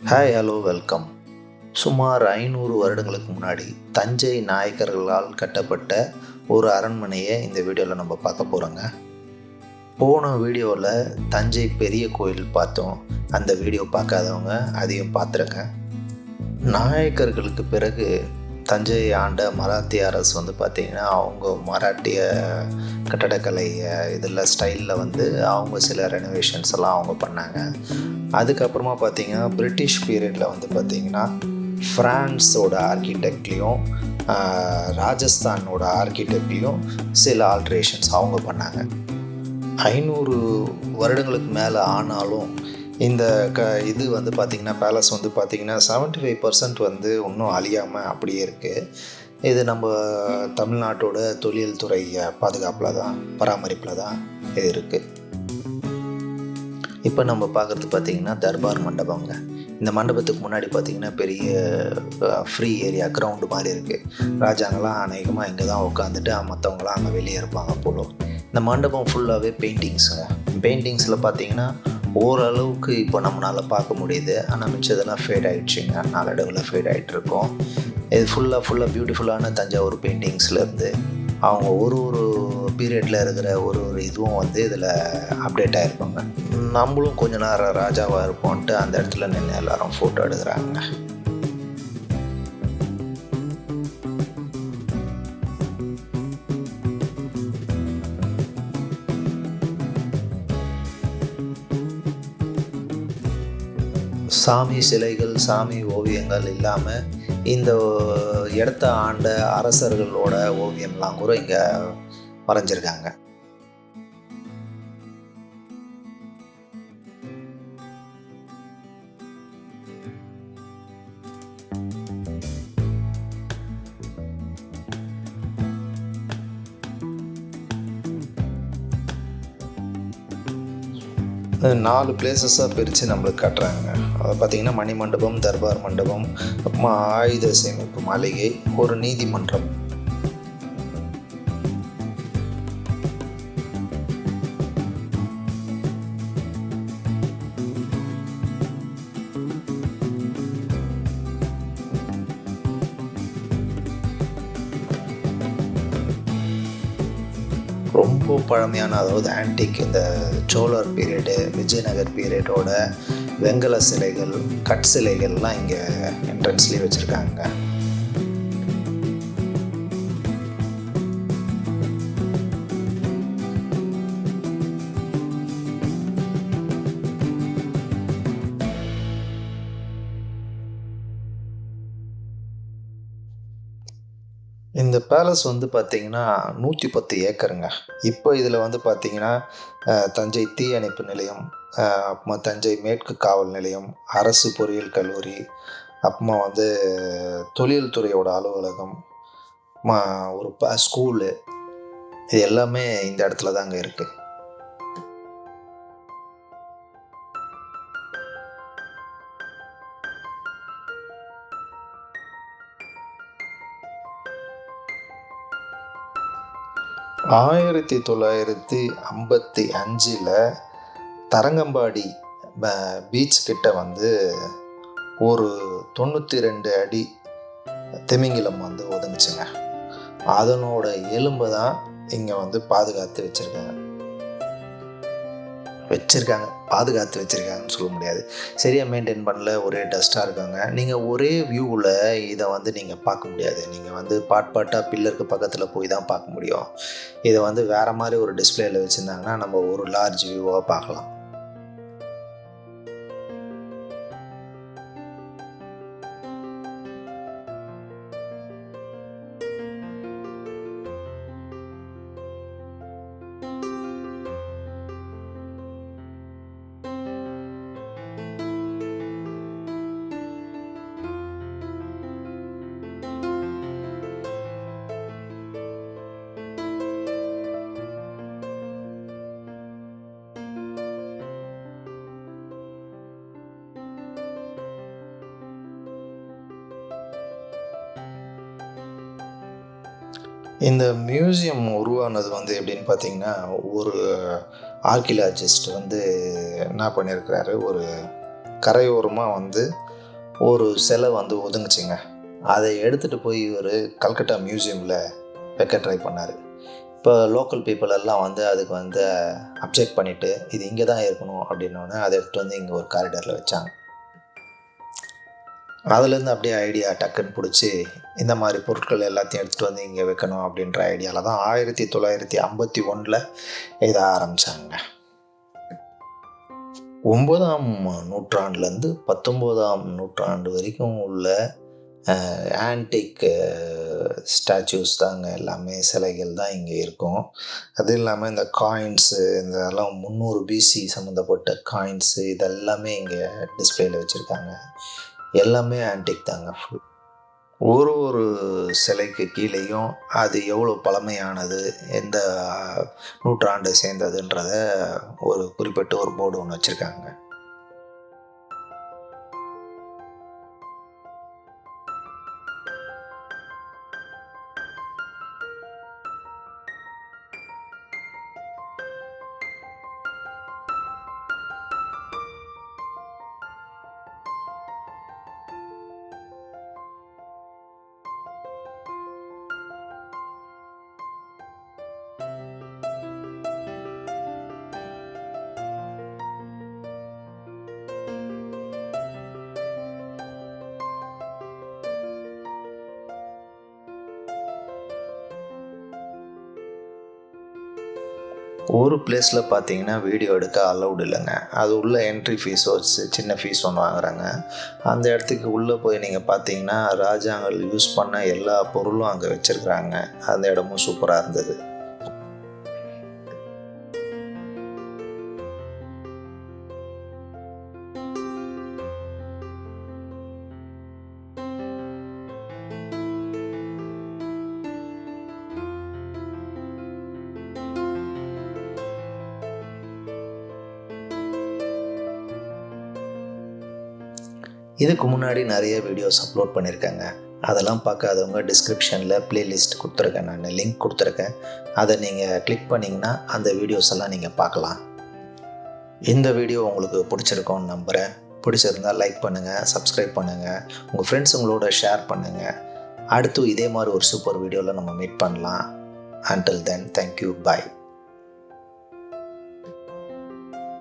Hi hello welcome. சுமார் 500 வருடங்களுக்கு முன்னாடி தஞ்சை நாயக்கர்களால் கட்டப்பட்ட ஒரு அரண்மனையை இந்த வீடியோவில் நம்ம பார்க்க போகிறோங்க. போன வீடியோவில் தஞ்சை பெரிய கோயில் பார்த்தோம். அந்த வீடியோ பார்க்காதவங்க அதையும் பார்த்துருங்க. நாயக்கர்களுக்கு பிறகு தஞ்சை ஆண்ட மராத்திய அரசு பார்த்திங்கன்னா அவங்க மராட்டிய கட்டடக்கலை இதில் ஸ்டைலில் அவங்க சில ரெனோவேஷன்ஸ் எல்லாம் அவங்க பண்ணாங்க. அதுக்கப்புறமா பார்த்திங்கன்னா பிரிட்டிஷ் பீரியடில் பார்த்திங்கன்னா ஃப்ரான்ஸோட ஆர்கிடெக்ட்லேயும் ராஜஸ்தானோட ஆர்கிடெக்ட்லேயும் சில ஆல்ட்ரேஷன்ஸ் அவங்க பண்ணாங்க. 500 வருடங்களுக்கு மேலே ஆனாலும் இந்த இது பார்த்திங்கன்னா பேலஸ் பார்த்திங்கன்னா 75% இன்னும் அழியாமல் அப்படியே இருக்குது. இது நம்ம தமிழ்நாட்டோட தொழில் துறை பாதுகாப்பில் தான், பராமரிப்பில் தான் இது இருக்குது. இப்போ நம்ம பார்க்குறது பார்த்திங்கன்னா தர்பார் மண்டபங்க. இந்த மண்டபத்துக்கு முன்னாடி பார்த்திங்கன்னா பெரிய ஃப்ரீ ஏரியா கிரவுண்டு மாதிரி இருக்குது. ராஜாங்கெல்லாம் அநேகமாக இங்கே தான் உட்காந்துட்டு மற்றவங்களாம் அங்கே வெளியே இருப்பாங்க போல. இந்த மண்டபம் ஃபுல்லாகவே பெயிண்டிங்ஸுங்க. பெயிண்டிங்ஸில் பார்த்திங்கன்னா ஓரளவுக்கு இப்போ நம்மளால் பார்க்க முடியுது. ஆனால் மிச்சதெல்லாம் ஃபேட் ஆகிடுச்சிங்க, நாளடைவில் ஃபேட் ஆகிட்டு இருக்கோம். இது ஃபுல்லாக பியூட்டிஃபுல்லான தஞ்சாவூர் பெயிண்டிங்ஸ்லேருந்து அவங்க ஒரு பீரியடில் இருக்கிற ஒரு இதுவும் இதில் அப்டேட் ஆகிருப்பாங்க. நம்மளும் கொஞ்ச நேரம் ராஜாவாக இருப்போன்ட்டு அந்த இடத்துல நின்று எல்லோரும் ஃபோட்டோ எடுக்கிறாங்க. சாமி சிலைகள், சாமி ஓவியங்கள் இல்லாமல் இந்த இடத்த ஆண்ட அரசர்களோட ஓவியம்லாம் கூட இங்கே வரைஞ்சிருக்காங்க. நாலு பிளேசஸாக பிரித்து நம்மளுக்கு காட்டுறாங்க. அதை பார்த்திங்கன்னா மணி மண்டபம், தர்பார் மண்டபம், அப்புறமா ஆயுத சேமிப்பு மாளிகை, ஒரு நீதிமன்றம். ரொம்ப பழமையான, அதாவது ஆன்டிக், இந்த சோழர் பீரியடு, விஜயநகர் பீரியடோட வெங்கல சிலைகள், கட் சிலைகள்லாம் இங்கே என்ட்ரன்ஸ்லேயே வச்சுருக்காங்க. இந்த பேலஸ் பார்த்திங்கன்னா 110 ஏக்கருங்க. இப்போ இதில் பார்த்திங்கன்னா தஞ்சை தீயணைப்பு நிலையம், அப்புறமா தஞ்சை மேற்கு காவல் நிலையம், அரசு பொறியியல் கல்லூரி, அப்புறமா தொழில்துறையோட அலுவலகம், ஒரு ஸ்கூலு, இது எல்லாமே இந்த இடத்துல தாங்க இருக்குது. ஆயிரத்தி 1955 தரங்கம்பாடி பீச் கிட்ட ஒரு 92 அடி திமிங்கிலம் ஒதுங்குச்சுங்க. அதனோட எலும்பை தான் இங்கே பாதுகாத்து வச்சுருக்காங்கன்னு சொல்ல முடியாது. சரியாக மெயின்டைன் பண்ணல, ஒரே டஸ்ட்டாக இருக்காங்க. நீங்கள் ஒரே வியூவில் இதை நீங்கள் பார்க்க முடியாது. நீங்கள் பாட்டாக பில்லருக்கு பக்கத்தில் போய் தான் பார்க்க முடியும். இதை வேறு மாதிரி ஒரு டிஸ்பிளேயில் வச்சுருந்தாங்கன்னா நம்ம ஒரு லார்ஜ் வியூவாக பார்க்கலாம். இந்த மியூசியம் உருவானது எப்படின்னு பார்த்தீங்கன்னா, ஒரு ஆர்கியாலஜிஸ்ட் என்ன பண்ணியிருக்கிறாரு, ஒரு கரையோரமாக ஒரு சிலை வந்து ஒதுங்குச்சுங்க. அதை எடுத்துகிட்டு போய் இவர் கல்கட்டா மியூசியமில் வைக்க ட்ரை பண்ணார். இப்போ லோக்கல் பீப்புள் எல்லாம் வந்து அதுக்கு வந்து அப்ஜெக்ட் பண்ணிவிட்டு இது இங்கே தான் இருக்கணும் அப்படின்னோடனே அதை எடுத்துகிட்டு வந்து இங்கே ஒரு காரிடரில் வச்சாங்க. அதுலேருந்து அப்படியே ஐடியா டக்குன்னு பிடிச்சி இந்த மாதிரி பொருட்கள் எல்லாத்தையும் எடுத்துகிட்டு வந்து இங்கே வைக்கணும் அப்படின்ற ஐடியாவில் தான் 1951 இதை ஆரம்பித்தாங்க. 9ஆம் நூற்றாண்டுலேருந்து 19ஆம் நூற்றாண்டு வரைக்கும் உள்ள ஆன்டிக் ஸ்டாச்சூஸ் தாங்க, எல்லாமே சிலைகள் தான் இங்கே இருக்கும். அது இல்லாமல் இந்த காயின்ஸு, இதெல்லாம் 300 பிசி சம்மந்தப்பட்ட காயின்ஸு இதெல்லாமே இங்கே டிஸ்பிளேயில் வச்சுருக்காங்க. எல்லாமே ஆன்டிக் தாங்க. ஒரு சிலைக்கு கீழேயும் அது எவ்வளோ பழமையானது, எந்த நூற்றாண்டை சேர்ந்ததுன்றத ஒரு குறிப்பிட்ட ஒரு போர்டு ஒன்று வச்சுருக்காங்க. ஒரு பிளேஸில் பார்த்தீங்கன்னா வீடியோ எடுக்க அலௌடு இல்லைங்க. அது உள்ள என்ட்ரி ஃபீஸோ சின்ன ஃபீஸ் ஒன்று வாங்குறாங்க. அந்த இடத்துக்கு உள்ளே போய் நீங்கள் பார்த்தீங்கன்னா ராஜாங்கள் யூஸ் பண்ண எல்லா பொருளும் அங்கே வச்சுருக்குறாங்க. அந்த இடமும் சூப்பராக இருந்தது. இதுக்கு முன்னாடி நிறைய வீடியோஸ் அப்லோட் பண்ணியிருக்கேங்க. அதெல்லாம் பார்க்காதவங்க டிஸ்கிரிப்ஷனில் ப்ளேலிஸ்ட் கொடுத்துருக்கேன், நான் லிங்க் கொடுத்துருக்கேன். அதை நீங்கள் கிளிக் பண்ணிங்கன்னா அந்த வீடியோஸ் எல்லாம் நீங்கள் பார்க்கலாம். இந்த வீடியோ உங்களுக்கு பிடிச்சிருக்கோன்னு நம்புகிறேன். பிடிச்சிருந்தால் லைக் பண்ணுங்கள், சப்ஸ்கிரைப் பண்ணுங்கள், உங்கள் ஃப்ரெண்ட்ஸுங்களோட ஷேர் பண்ணுங்கள். அடுத்து இதே மாதிரி ஒரு சூப்பர் வீடியோவில் நம்ம மீட் பண்ணலாம். Until then, thank you. Bye.